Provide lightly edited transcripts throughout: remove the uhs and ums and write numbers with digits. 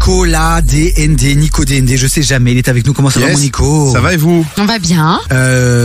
Nicolas DND, Nico DND, je sais jamais, il est avec nous. Comment ça va, mon Nico? Ça va et vous? On va bien.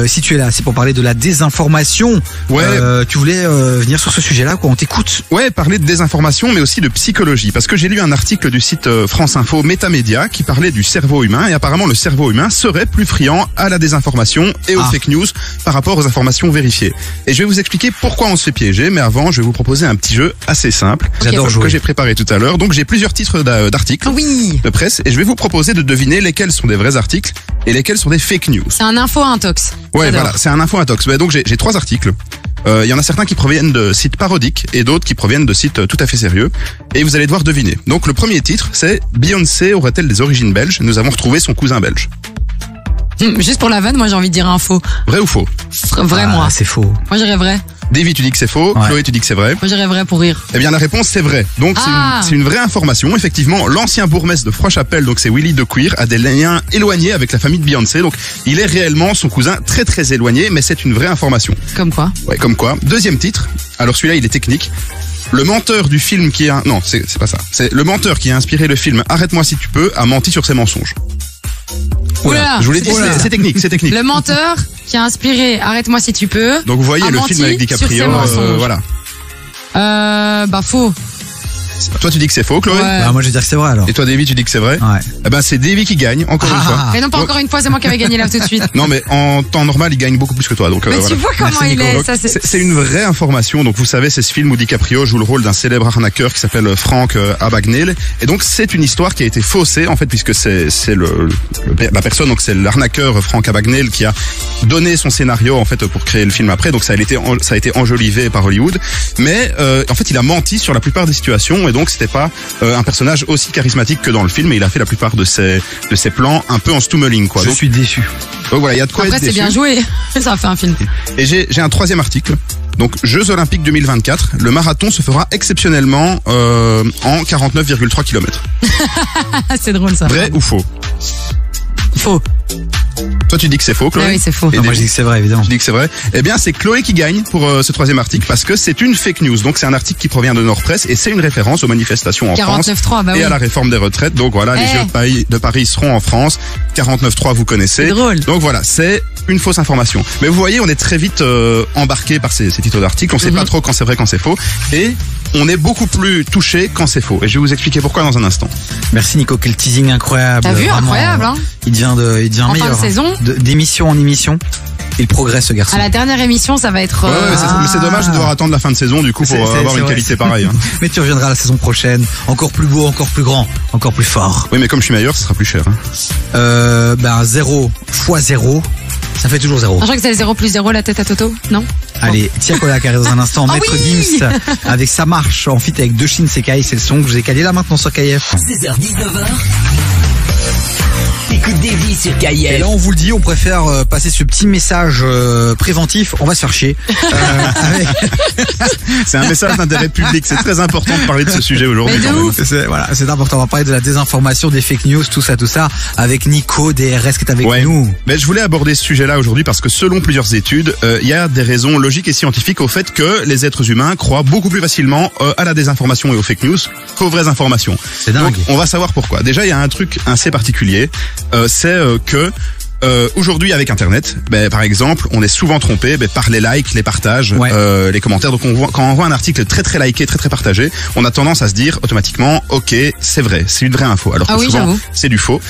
Si tu es là, c'est pour parler de la désinformation. Ouais. Tu voulais venir sur ce sujet-là, quoi. On t'écoute. Ouais, parler de désinformation, mais aussi de psychologie. Parce que j'ai lu un article du site France Info Métamédia qui parlait du cerveau humain. Et apparemment, le cerveau humain serait plus friand à la désinformation et aux fake news par rapport aux informations vérifiées. Et je vais vous expliquer pourquoi on se fait piéger. Mais avant, je vais vous proposer un petit jeu assez simple. J'adore jouer. Que j'ai préparé tout à l'heure. Donc, j'ai plusieurs titres d'articles de presse. Et je vais vous proposer de deviner lesquels sont des vrais articles et lesquels sont des fake news. C'est un info-intox. Ouais, voilà, c'est un info-intox. Donc, j'ai 3 articles. Il y en a certains qui proviennent de sites parodiques et d'autres qui proviennent de sites tout à fait sérieux. Et vous allez devoir deviner. Donc, le premier titre, c'est « Beyoncé aurait-elle des origines belges? Nous avons retrouvé son cousin belge ». Juste pour la vanne, moi j'ai envie de dire un faux. Vrai ou faux? Vrai, moi. C'est faux. Moi j'irais vrai. Davy, tu dis que c'est faux. Ouais. Chloé, tu dis que c'est vrai. Moi j'irais vrai pour rire. Eh bien, la réponse, c'est vrai. Donc, c'est une vraie information. Effectivement, l'ancien bourgmestre de Froid-Chapelle, donc c'est Willy de Queer, a des liens éloignés avec la famille de Beyoncé. Donc, il est réellement son cousin très très éloigné, mais c'est une vraie information. Comme quoi? Ouais, comme quoi. Deuxième titre. Alors, celui-là, il est technique. Le menteur du film qui a... Non, c'est pas ça. C'est le menteur qui a inspiré le film Arrête-moi si tu peux a menti sur ses mensonges. Oula, Je vous l'ai dit, c'est technique, c'est technique. Le menteur qui a inspiré Arrête-moi si tu peux. Donc, vous voyez a le menti film avec sur DiCaprio. ses mensonges. Voilà. Faux. Toi, tu dis que c'est faux, Chloé? Ouais. Bah, moi, je vais dire que c'est vrai, alors. Et toi, Davy, tu dis que c'est vrai? Ouais. Eh ben, c'est Davy qui gagne, encore une fois. Mais non, pas encore une fois, c'est moi qui avais gagné là tout de suite. Non, mais en temps normal, il gagne beaucoup plus que toi. Donc, Mais voilà. tu vois comment Merci, il Nico. est. Donc, Ça, c'est une vraie information. Donc, vous savez, c'est ce film où DiCaprio joue le rôle d'un célèbre arnaqueur qui s'appelle Frank Abagnale. Et donc, c'est une histoire qui a été faussée, en fait, puisque c'est la personne, donc c'est l'arnaqueur Frank Abagnale qui a donné son scénario, en fait, pour créer le film après. Donc, ça a été enjolivé par Hollywood. Mais, en fait, il a menti sur la plupart des situations. Et donc, c'était pas un personnage aussi charismatique que dans le film. Et il a fait la plupart de ses plans un peu en stummeling, quoi. Je Donc, suis déçu. voilà, il y a de quoi Après, être c'est déçu. bien joué. Ça a fait un film. Et j'ai un troisième article. Donc, Jeux Olympiques 2024, le marathon se fera exceptionnellement en 49,3 km. C'est drôle ça. Vrai ou faux? Faux. Toi, tu dis que c'est faux, Chloé? Ah oui, c'est faux. Et Non, moi, je Davy, dis que c'est vrai, évidemment. tu dis que c'est vrai. Eh bien, c'est Chloé qui gagne pour ce troisième article parce que c'est une fake news. Donc, c'est un article qui provient de Nord Presse et c'est une référence aux manifestations en France 49.3, bah et oui. à la réforme des retraites. Donc voilà, les Jeux de Paris seront en France. 49.3, vous connaissez. C'est drôle. Donc voilà, c'est une fausse information. Mais vous voyez, on est très vite embarqué par ces titres d'articles. On sait pas trop quand c'est vrai, quand c'est faux. Et on est beaucoup plus touché quand c'est faux. Et je vais vous expliquer pourquoi dans un instant. Merci, Nico. Quel teasing incroyable. T'as vu, Vraiment, incroyable, hein. Il devient En fin meilleur. de saison. D'émission en émission. Il progresse, ce garçon. À la dernière émission, ça va être. Ouais, mais c'est dommage de devoir attendre la fin de saison du coup pour avoir une vrai. qualité pareille. Hein. Mais tu reviendras la saison prochaine. Encore plus beau, encore plus grand, encore plus fort. Oui, mais comme je suis meilleur, ce sera plus cher. Hein. 0 fois 0, ça fait toujours 0. Je crois que c'est 0 plus 0 la tête à Toto, non? Allez, tiens Cola carré dans un instant. Ah Maître oui Gims avec sa marche en feat avec Doshin Sekai, c'est le son que je vous ai calé là maintenant sur KF. 16h-19h. Écoute Davy sur KF. Et là on vous le dit, on préfère passer ce petit message préventif. On va se faire chier. C'est un message d'intérêt public. C'est très important de parler de ce sujet aujourd'hui. Mais de quand même. ouf. C'est important. On va parler de la désinformation, des fake news, tout ça, avec Nico DRS qui est avec Ouais. nous. Mais je voulais aborder ce sujet-là aujourd'hui parce que selon plusieurs études, il y a des raisons logiques et scientifiques au fait que les êtres humains croient beaucoup plus facilement à la désinformation et aux fake news qu'aux vraies informations. C'est dingue. Donc, on va savoir pourquoi. Déjà, il y a un truc assez particulier, c'est que aujourd'hui avec Internet, par exemple, on est souvent trompé par les likes, les partages, Ouais. les commentaires. Donc quand on voit un article très très liké, très très partagé, on a tendance à se dire automatiquement, ok, c'est vrai, c'est une vraie info. Alors que Ah oui, souvent j'avoue. c'est du faux.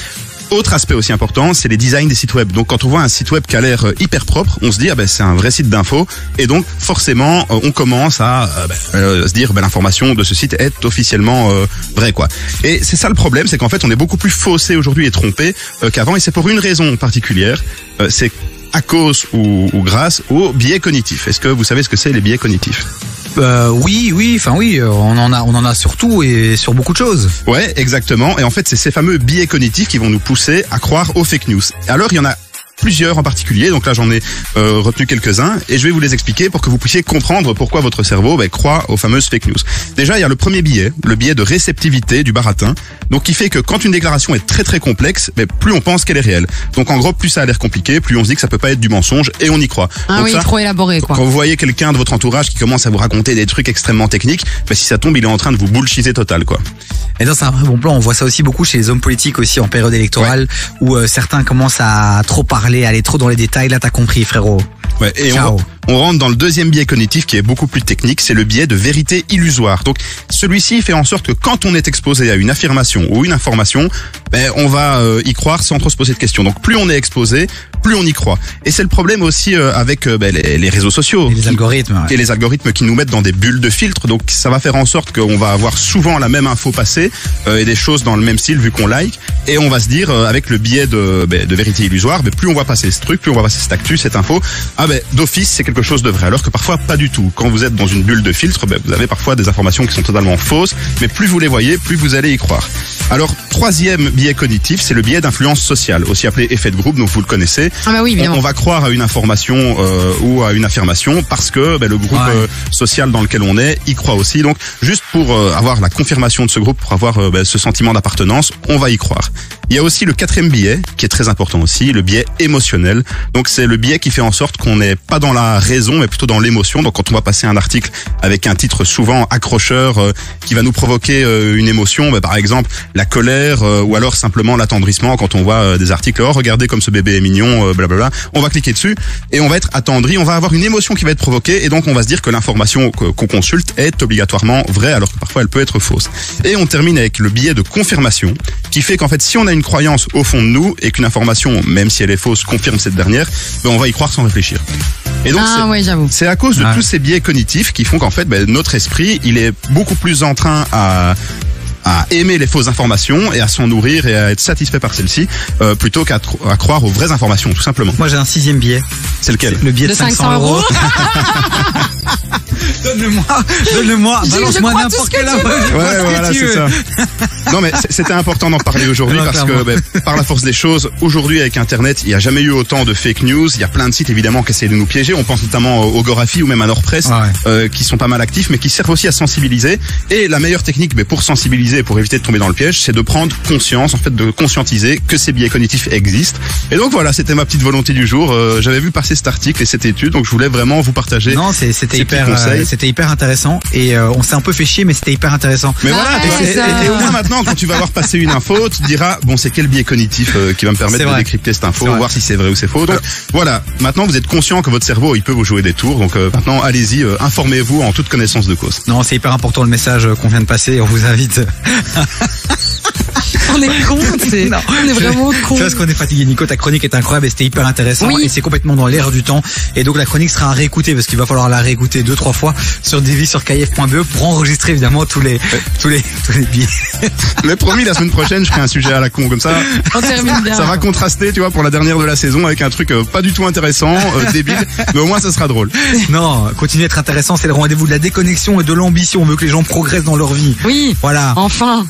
Autre aspect aussi important, c'est les designs des sites web. Donc quand on voit un site web qui a l'air hyper propre, on se dit c'est un vrai site d'info et donc forcément on commence à se dire l'information de ce site est officiellement vraie quoi. Et c'est ça le problème, c'est qu'en fait on est beaucoup plus faussé aujourd'hui et trompé qu'avant et c'est pour une raison particulière, c'est à cause ou grâce aux biais cognitifs. Est-ce que vous savez ce que c'est les biais cognitifs? Oui, on en a surtout et sur beaucoup de choses. Ouais, exactement. Et en fait, c'est ces fameux biais cognitifs qui vont nous pousser à croire aux fake news. Alors, il y en a plusieurs en particulier. Donc là, j'en ai retenu quelques-uns et je vais vous les expliquer pour que vous puissiez comprendre pourquoi votre cerveau croit aux fameuses fake news. Déjà, il y a le premier biais, le biais de réceptivité du baratin, donc qui fait que quand une déclaration est très très complexe, plus on pense qu'elle est réelle. Donc en gros, plus ça a l'air compliqué, plus on se dit que ça peut pas être du mensonge et on y croit. Ah donc oui, ça, trop élaboré, quoi. quand vous voyez quelqu'un de votre entourage qui commence à vous raconter des trucs extrêmement techniques, si ça tombe, il est en train de vous bullshitter total, quoi. Et ça, c'est un vrai bon plan. On voit ça aussi beaucoup chez les hommes politiques aussi en période électorale, où certains commencent à trop parler, à aller trop dans les détails. Là, t'as compris, frérot. Ouais, et Ciao. on rentre dans le deuxième biais cognitif qui est beaucoup plus technique, c'est le biais de vérité illusoire. Donc celui-ci fait en sorte que quand on est exposé à une affirmation ou une information, on va y croire sans trop se poser de questions. Donc plus on est exposé, plus on y croit. Et c'est le problème aussi avec les réseaux sociaux. Et les algorithmes. Ouais. Et les algorithmes qui nous mettent dans des bulles de filtre. Donc ça va faire en sorte qu'on va avoir souvent la même info passée et des choses dans le même style vu qu'on like. Et on va se dire avec le biais de vérité illusoire, plus on va passer ce truc, plus on va passer cette actu, cette info, d'office c'est quelque chose de vrai. Alors que parfois pas du tout. Quand vous êtes dans une bulle de filtre, vous avez parfois des informations qui sont totalement fausses. Mais plus vous les voyez, plus vous allez y croire. Alors troisième biais cognitif, c'est le biais d'influence sociale, aussi appelé effet de groupe. Donc vous le connaissez. Ah bah oui, évidemment. On va croire à une information ou à une affirmation parce que le groupe social dans lequel on est y croit aussi. Donc juste pour avoir la confirmation de ce groupe, pour avoir ce sentiment d'appartenance, on va y croire. Il y a aussi le quatrième biais qui est très important aussi, le biais émotionnel. Donc c'est le biais qui fait en sorte qu'on n'est pas dans la raison mais plutôt dans l'émotion. Donc quand on va passer un article avec un titre souvent accrocheur qui va nous provoquer une émotion, par exemple la colère ou alors simplement l'attendrissement quand on voit des articles, oh regardez comme ce bébé est mignon, blablabla, on va cliquer dessus et on va être attendri, on va avoir une émotion qui va être provoquée et donc on va se dire que l'information qu'on consulte est obligatoirement vraie alors que parfois elle peut être fausse. Et on termine avec le biais de confirmation qui fait qu'en fait si on a une croyance au fond de nous et qu'une information, même si elle est fausse, confirme cette dernière, on va y croire sans réfléchir. Et donc j'avoue. c'est à cause de tous ces biais cognitifs qui font qu'en fait notre esprit il est beaucoup plus en train à aimer les fausses informations et à s'en nourrir et à être satisfait par celles-ci plutôt qu'à croire aux vraies informations tout simplement. Moi j'ai un sixième biais. C'est lequel? Le biais de 500 euros. Donne-le-moi, balance-moi n'importe quel info. Ouais, voilà, c'est ça. Non, mais c'était important d'en parler aujourd'hui parce que, par la force des choses, aujourd'hui avec Internet, il n'y a jamais eu autant de fake news. Il y a plein de sites évidemment qui essaient de nous piéger. On pense notamment au Gorafi ou même à Nordpress, qui sont pas mal actifs, mais qui servent aussi à sensibiliser. Et la meilleure technique, pour sensibiliser, pour éviter de tomber dans le piège, c'est de prendre conscience, en fait, de conscientiser que ces biais cognitifs existent. Et donc voilà, c'était ma petite volonté du jour. J'avais vu passer cet article et cette étude, donc je voulais vraiment vous partager. Non, c'était hyper intéressant et on s'est un peu fait chier mais c'était hyper intéressant. Mais voilà, et au moins maintenant quand tu vas avoir passé une info, tu te diras bon c'est quel biais cognitif qui va me permettre de décrypter cette info, voir si c'est vrai ou c'est faux. Donc voilà, maintenant vous êtes conscient que votre cerveau il peut vous jouer des tours. Donc maintenant allez-y, informez-vous en toute connaissance de cause. Non, c'est hyper important le message qu'on vient de passer, on vous invite. On est con, on est vraiment con. C'est parce qu'on est fatigué. Nico, ta chronique est incroyable et c'était hyper intéressant et c'est complètement dans l'air du temps. Et donc la chronique sera à réécouter parce qu'il va falloir la réécouter 2-3 fois sur Divi sur kf.be pour enregistrer évidemment tous les billets. Mais promis, la semaine prochaine, je ferai un sujet à la con comme ça. On termine bien. Ça va contraster, tu vois, pour la dernière de la saison avec un truc pas du tout intéressant, débile, mais au moins ça sera drôle. Non, continue à être intéressant, c'est le rendez-vous de la déconnexion et de l'ambition. On veut que les gens progressent dans leur vie. Oui. Voilà. Enfin.